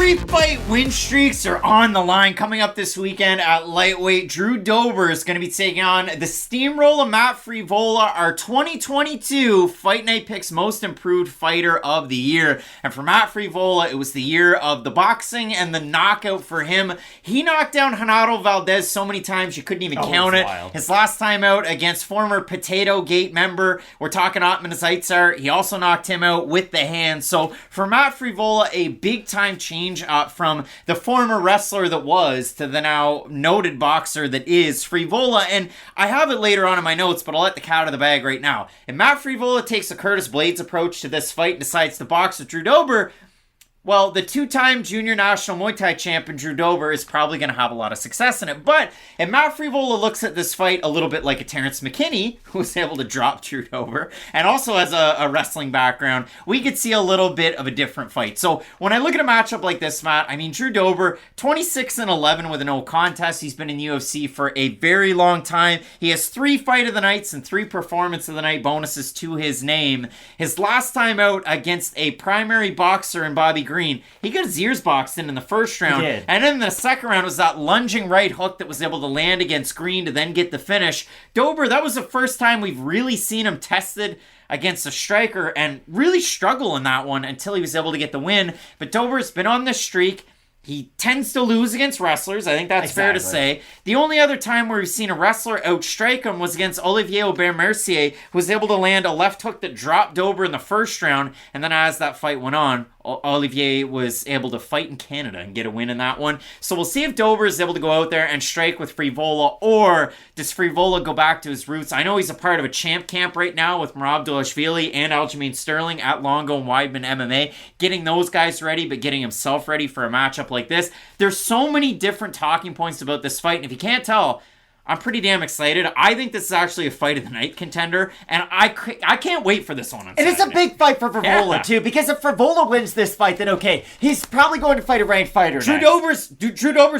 Three-fight win streaks are on the line. Coming up this weekend at lightweight, Drew Dober is going to be taking on the Steamrolla Matt Frevola, our 2022 Fight Night Picks Most Improved Fighter of the Year. And for Matt Frevola, it was the year of the boxing and the knockout for him. He knocked down Renato Valdez so many times you couldn't even count it. Wild. His last time out against former Potato Gate member, we're talking Otman Zaitzar, he also knocked him out with the hand. So for Matt Frevola, a big-time change from the former wrestler that was to the now noted boxer that is Frevola. And I have it later on in my notes, but I'll let the cat out of the bag right now. If Matt Frevola takes a Curtis Blades approach to this fight and decides to box with Drew Dober, well, the two-time junior national Muay Thai champion Drew Dober is probably going to have a lot of success in it. But if Matt Frevola looks at this fight a little bit like a Terrence McKinney, who was able to drop Drew Dober, and also has a wrestling background, we could see a little bit of a different fight. So when I look at a matchup like this, Matt, I mean, Drew Dober, 26-11 with a no contest. He's been in the UFC for a very long time. He has 3 Fight of the Nights and 3 Performance of the Night bonuses to his name. His last time out against a primary boxer in Bobby Green, he got his ears boxed in the first round, and then the second round was that lunging right hook that was able to land against Green to then get the finish. Dober, that was the first time we've really seen him tested against a striker and really struggle in that one until he was able to get the win. But Dober's been on this streak. He tends to lose against wrestlers. I think that's fair to say. The only other time where we've seen a wrestler outstrike him was against Olivier Aubert-Mercier, who was able to land a left hook that dropped Dober in the first round. And then as that fight went on, Olivier was able to fight in Canada and get a win in that one. So we'll see if Dober is able to go out there and strike with Frevola, or does Frevola go back to his roots? I know he's a part of a champ camp right now with Merab Dvalishvili and Aljamain Sterling at Longo and Weidman MMA, getting those guys ready, but getting himself ready for a matchup like this. There's so many different talking points about this fight, and if you can't tell, I'm pretty damn excited. I think this is actually a Fight of the Night contender, and I can't wait for this one on Saturday. It's a big fight for Frevola, too, because if Frevola wins this fight, then okay, he's probably going to fight a ranked fighter Drew Dober's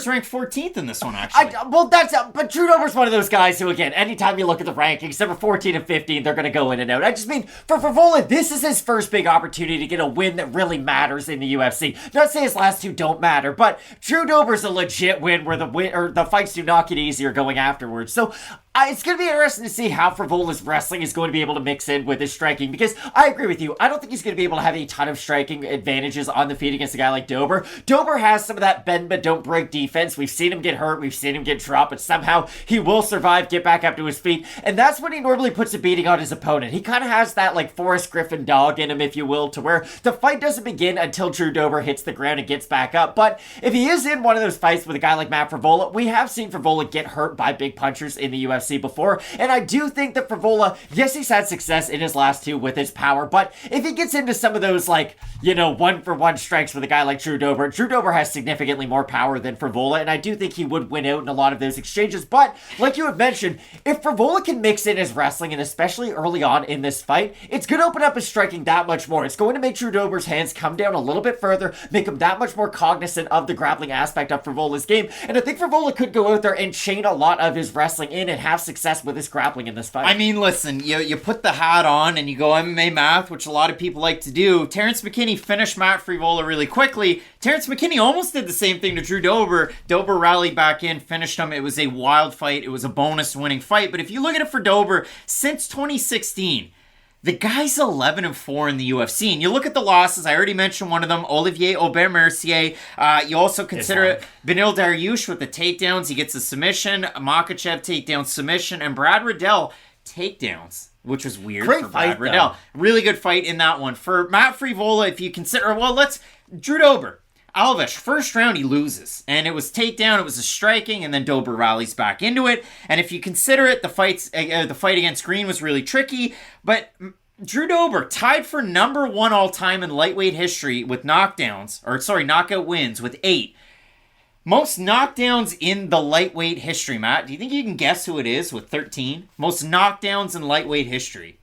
ranked 14th in this one, actually. But Drew Dober's one of those guys who, again, anytime you look at the rankings, number 14 and 15, they're going to go in and out. I just mean, for Frevola, this is his first big opportunity to get a win that really matters in the UFC. Not saying his last two don't matter, but Drew Dober's a legit win where the fights do not get easier going afterwards. So it's going to be interesting to see how Frevola's wrestling is going to be able to mix in with his striking, because I agree with you. I don't think he's going to be able to have a ton of striking advantages on the feet against a guy like Dober. Dober has some of that bend but don't break defense. We've seen him get hurt. We've seen him get dropped, but somehow he will survive, get back up to his feet, and that's when he normally puts a beating on his opponent. He kind of has that like Forrest Griffin dog in him, if you will, to where the fight doesn't begin until Drew Dober hits the ground and gets back up. But if he is in one of those fights with a guy like Matt Frevola, we have seen Frevola get hurt by big punchers in the UFC before, and I do think that Frevola, yes, he's had success in his last two with his power, but if he gets into some of those, like, you know, one-for-one strikes with a guy like Drew Dober has significantly more power than Frevola, and I do think he would win out in a lot of those exchanges. But like you had mentioned, if Frevola can mix in his wrestling, and especially early on in this fight, it's going to open up his striking that much more. It's going to make Drew Dober's hands come down a little bit further, make him that much more cognizant of the grappling aspect of Frevola's game, and I think Frevola could go out there and chain a lot of his wrestling in and have success with his grappling in this fight. I mean, listen, you put the hat on and you go MMA math, which a lot of people like to do. Terrence McKinney finished Matt Frevola really quickly. Terrence McKinney almost did the same thing to Drew Dober. Dober rallied back in, finished him. It was a wild fight. It was a bonus winning fight. But if you look at it for Dober, since 2016, the guy's 11-4 in the UFC. And you look at the losses, I already mentioned one of them, Olivier Aubert-Mercier. You also consider it Benil Dariush with the takedowns. He gets a submission, Makachev takedown submission, and Brad Riddell takedowns, which was weird for Brad Riddell. Really good fight in that one. For Matt Frevola, if you consider, Drew Dober. Alves, first round he loses, and it was takedown, it was a striking, and then Dober rallies back into it. And if you consider it, the fight against Green was really tricky, but Drew Dober tied for number 1 all-time in lightweight history with knockout wins with 8. Most knockdowns in the lightweight history, Matt. Do you think you can guess who it is with 13? Most knockdowns in lightweight history.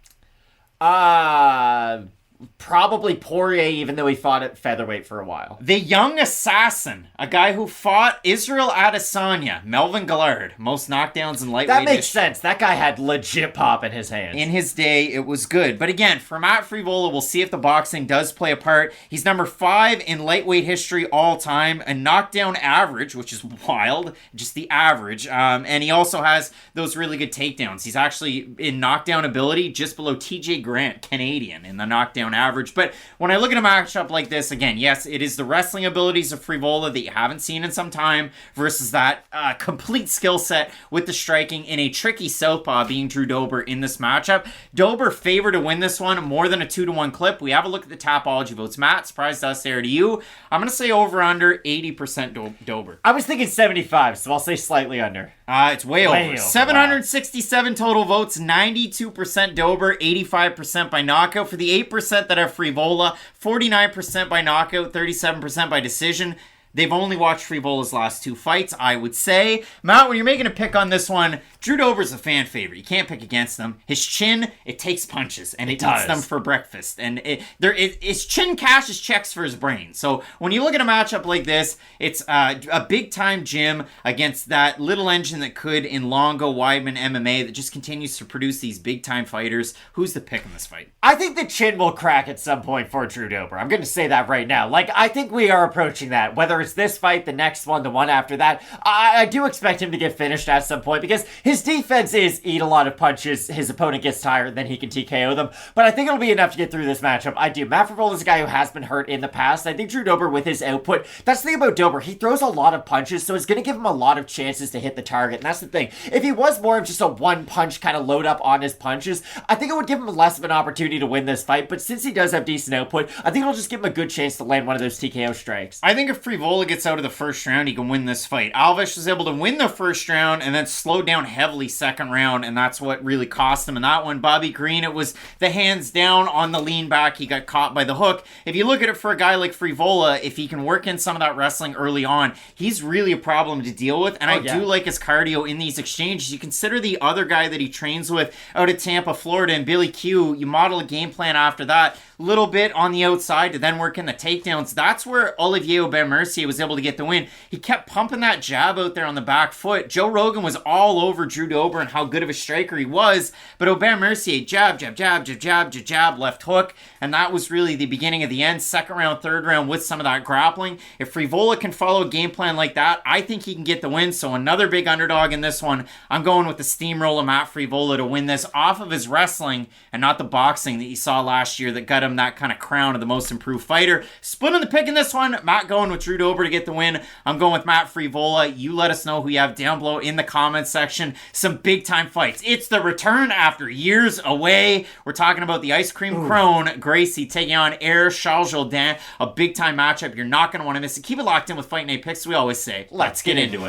probably Poirier, even though he fought at featherweight for a while. The young assassin, a guy who fought Israel Adesanya, Melvin Gillard, most knockdowns in lightweight. That makes sense. That guy had legit pop in his hands. In his day, it was good. But again, for Matt Frevola, we'll see if the boxing does play a part. He's number 5 in lightweight history all time, a knockdown average, which is wild, just the average. And he also has those really good takedowns. He's actually in knockdown ability just below TJ Grant, Canadian, in the knockdown average. But when I look at a matchup like this, again, yes, it is the wrestling abilities of Frevola that you haven't seen in some time versus that complete skill set with the striking in a tricky southpaw being Drew Dober in this matchup. Dober favored to win this one, more than a 2-1 clip. We have a look at the Tapology votes. Matt, surprised us there to you. I'm going to say over under 80% Dober. I was thinking 75, so I'll say slightly under. It's way over. 767 total votes, 92% Dober, 85% by knockout. For the 8% that have Frevola, 49% by knockout, 37% by decision. They've only watched Frevola's last 2 fights, I would say. Matt, when you're making a pick on this one, Drew Dober's a fan favorite. You can't pick against him. His chin, it takes punches, and it eats them for breakfast. And his chin cashes checks for his brain. So when you look at a matchup like this, it's a big-time gym against that little engine that could in Longo Weidman MMA that just continues to produce these big-time fighters. Who's the pick in this fight? I think the chin will crack at some point for Drew Dober. I'm going to say that right now. I think we are approaching that. Whether it's this fight, the next one, the one after that, I do expect him to get finished at some point because his defense is eat a lot of punches. His opponent gets tired, then he can TKO them. But I think it'll be enough to get through this matchup. I do. Matt Frevola is a guy who has been hurt in the past. I think Drew Dober, with his output, that's the thing about Dober. He throws a lot of punches, so it's going to give him a lot of chances to hit the target. And that's the thing. If he was more of just a one-punch kind of load up on his punches, I think it would give him less of an opportunity to win this fight. But since he does have decent output, I think it'll just give him a good chance to land one of those TKO strikes. I think if Frevola gets out of the first round, he can win this fight. Alves was able to win the first round and then slow down heavily second round, and that's what really cost him in that one. Bobby Green, it was the hands down on the lean back. He got caught by the hook. If you look at it for a guy like Frevola, if he can work in some of that wrestling early on, he's really a problem to deal with, and I do like his cardio in these exchanges. You consider the other guy that he trains with out of Tampa, Florida, and Billy Q. You model a game plan after that. Little bit on the outside to then work in the takedowns. That's where Olivier Aubin-Mercier was able to get the win. He kept pumping that jab out there on the back foot. Joe Rogan was all over Drew Dober and how good of a striker he was, but Aubin-Mercier, jab, left hook, and that was really the beginning of the end. Second round, third round with some of that grappling. If Frevola can follow a game plan like that, I think he can get the win. So another big underdog in this one. I'm going with the steamroller Matt Frevola to win this off of his wrestling and not the boxing that you saw last year that got him that kind of crown of the most improved fighter. Splitting the pick in this one. Matt going with Drew Dober to get the win. I'm going with Matt Frevola. You let us know who you have down below in the comments section. Some big time fights. It's the return after years away. We're talking about the Ice Cream Kron, Gracie taking on Charles Jourdain. A big time matchup. You're not going to want to miss it. Keep it locked in with Fight Night Picks. We always say, let's get into it.